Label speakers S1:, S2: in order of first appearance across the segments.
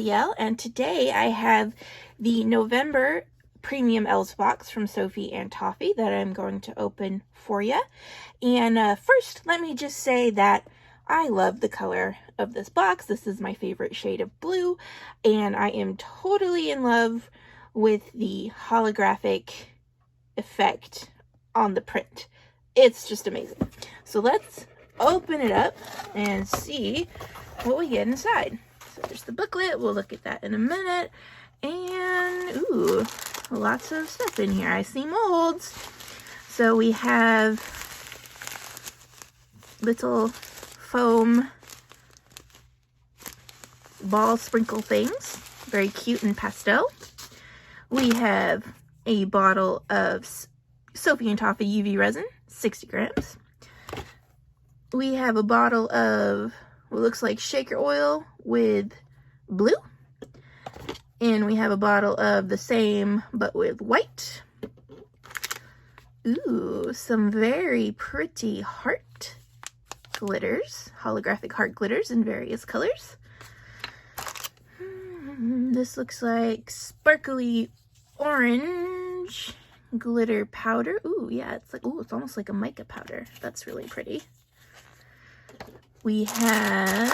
S1: Cynthia, and today I have the November Premium Elves Box from Sophie and Toffee that I'm going to open for you. And first, let me just say that I love the color of this box. This is my favorite shade of blue, and I am totally in love with the holographic effect on the print. It's just amazing. So let's open it up and see what we get inside. So there's the booklet. We'll look at that in a minute. And, ooh, lots of stuff in here. I see molds. So we have little foam ball sprinkle things. Very cute and pastel. We have a bottle of Sophie and Toffee UV resin, 60 grams. We have a bottle of what looks like shaker oil with blue. And we have a bottle of the same, but with white. Ooh, some very pretty heart glitters, holographic heart glitters in various colors. This looks like sparkly orange glitter powder. Ooh, yeah, it's like, ooh, it's almost like a mica powder. That's really pretty. We have,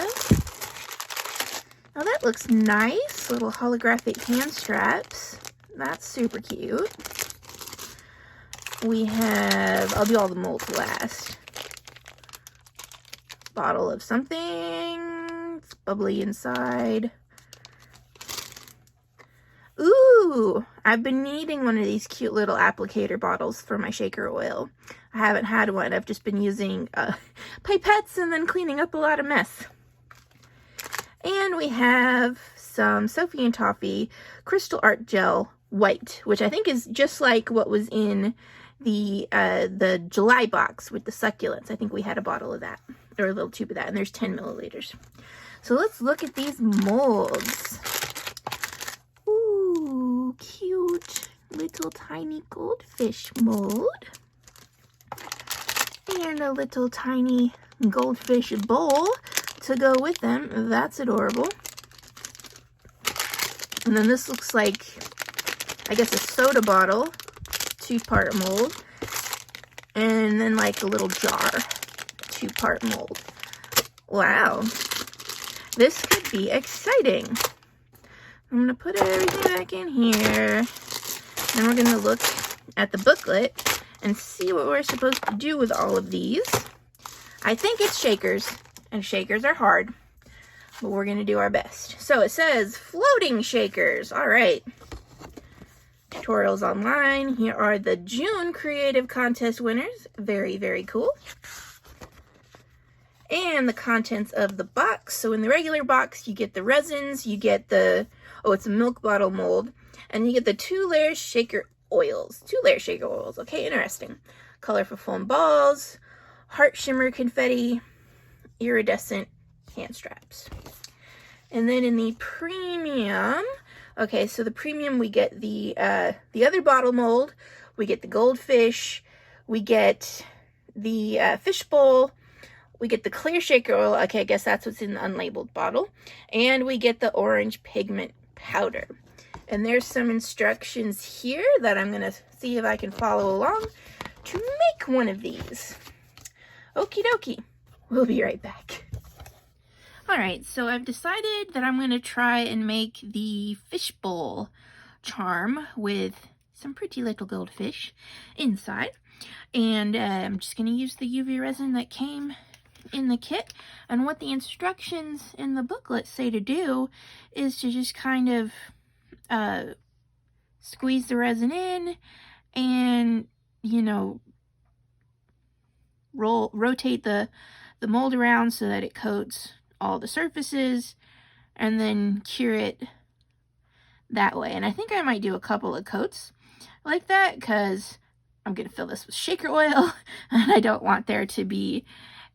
S1: oh, that looks nice. Little holographic hand straps. That's super cute. We have, I'll do all the molds last. Bottle of something. It's bubbly inside. Ooh, I've been needing one of these cute little applicator bottles for my shaker oil. I haven't had one. I've just been using pipettes and then cleaning up a lot of mess. And we have some Sophie and Toffee Crystal Art Gel White, which I think is just like what was in the July box with the succulents. I think we had a bottle of that, or a little tube of that, and there's 10 milliliters. So let's look at these molds. Ooh, cute little tiny goldfish mold. And a little tiny goldfish bowl to go with them. That's adorable. And then this looks like, I guess, a soda bottle, 2-part mold. And then like a little jar, 2-part mold. Wow. This could be exciting. I'm going to put everything back in here. Then we're going to look at the booklet and see what we're supposed to do with all of these. I think it's shakers, and shakers are hard, but we're going to do our best. So it says floating shakers. All right. Tutorials online. Here are the June Creative Contest winners. Very, very cool. And the contents of the box. So in the regular box, you get the resins, you get the, oh, it's a milk bottle mold, and you get the 2-layer shaker oils. 2-layer shaker oils. Okay, interesting. Colorful foam balls, heart shimmer confetti, iridescent hand straps. And then in the premium, okay, so the premium, we get the other bottle mold, we get the goldfish, we get the fish bowl, we get the clear shaker oil. Okay, I guess that's what's in the unlabeled bottle. And we get the orange pigment powder. And there's some instructions here that I'm going to see if I can follow along to make one of these. Okie dokie. We'll be right back. Alright, so I've decided that I'm going to try and make the fishbowl charm with some pretty little goldfish inside. And I'm just going to use the UV resin that came in the kit. And what the instructions in the booklet say to do is to just kind of squeeze the resin in and, you know, rotate the mold around so that it coats all the surfaces, and then cure it that way. And I think I might do a couple of coats like that because I'm going to fill this with shaker oil and I don't want there to be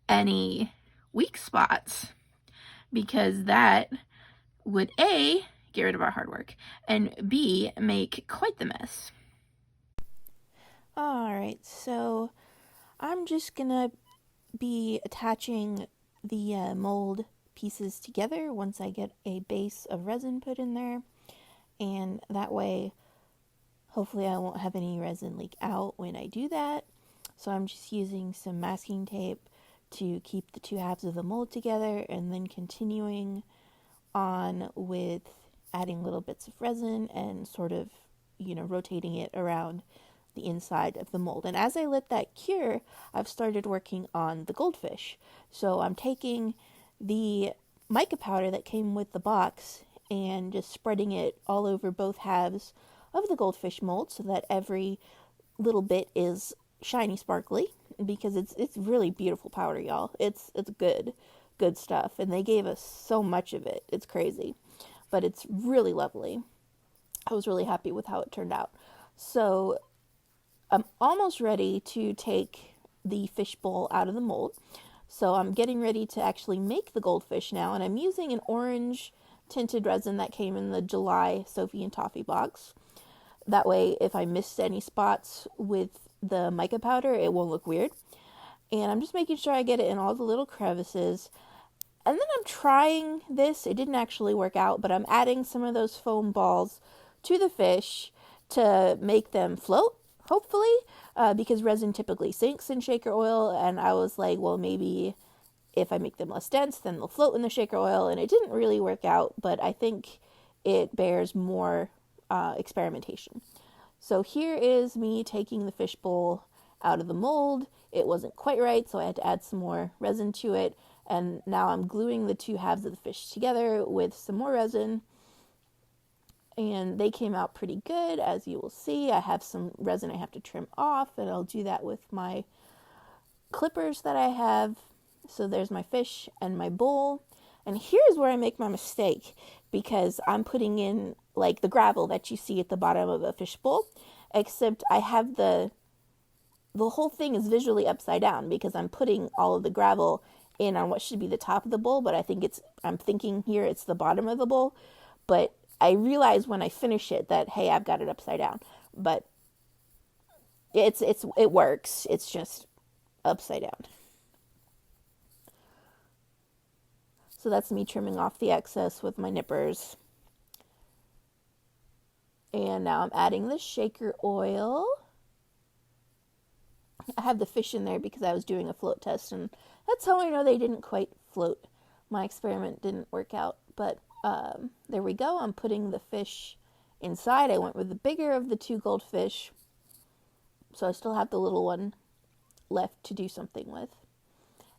S1: any weak spots, because that would A, get rid of our hard work, and B, make quite the mess. Alright, so I'm just gonna be attaching the mold pieces together once I get a base of resin put in there. And that way, hopefully I won't have any resin leak out when I do that. So I'm just using some masking tape to keep the two halves of the mold together, and then continuing on with adding little bits of resin and sort of, rotating it around the inside of the mold. And as I let that cure, I've started working on the goldfish. So I'm taking the mica powder that came with the box and just spreading it all over both halves of the goldfish mold so that every little bit is shiny sparkly, because it's really beautiful powder, y'all. It's good stuff, and they gave us so much of it. It's crazy, but it's really lovely. I was really happy with how it turned out. So I'm almost ready to take the fishbowl out of the mold. So I'm getting ready to actually make the goldfish now, and I'm using an orange tinted resin that came in the July Sophie and Toffee box. That way, if I missed any spots with the mica powder, it won't look weird. And I'm just making sure I get it in all the little crevices. And then I'm trying this. It didn't actually work out, but I'm adding some of those foam balls to the fish to make them float, hopefully, because resin typically sinks in shaker oil. And I was like, well, maybe if I make them less dense, then they'll float in the shaker oil. And it didn't really work out, but I think it bears more experimentation. So here is me taking the fishbowl out of the mold. It wasn't quite right, so I had to add some more resin to it. And now I'm gluing the two halves of the fish together with some more resin. And they came out pretty good, as you will see. I have some resin I have to trim off, and I'll do that with my clippers that I have. So there's my fish and my bowl. And here's where I make my mistake, because I'm putting in like the gravel that you see at the bottom of a fish bowl, except I have the whole thing is visually upside down, because I'm putting all of the gravel in on what should be the top of the bowl, but I'm thinking here it's the bottom of the bowl. But I realize when I finish it that, hey, I've got it upside down. But it works. It's just upside down. So that's me trimming off the excess with my nippers. And now I'm adding the shaker oil. I have the fish in there because I was doing a float test, and that's how I know they didn't quite float. My experiment didn't work out, but there we go. I'm putting the fish inside. I went with the bigger of the two goldfish, so I still have the little one left to do something with.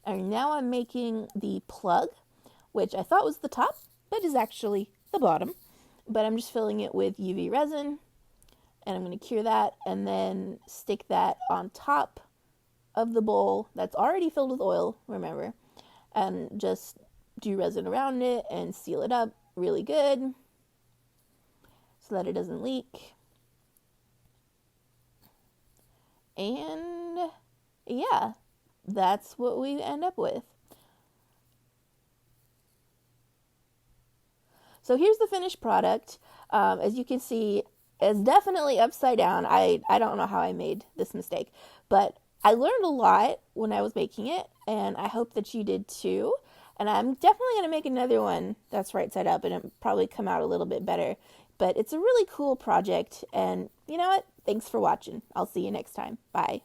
S1: And now I'm making the plug, which I thought was the top, but is actually the bottom. But I'm just filling it with UV resin, and I'm going to cure that, and then stick that on top of the bowl that's already filled with oil, remember, and just do resin around it and seal it up really good so that it doesn't leak. And yeah, that's what we end up with. So here's the finished product. As you can see, it's definitely upside down. I don't know how I made this mistake, but I learned a lot when I was making it, and I hope that you did too. And I'm definitely going to make another one that's right side up, and it'll probably come out a little bit better. But it's a really cool project, and you know what? Thanks for watching. I'll see you next time. Bye.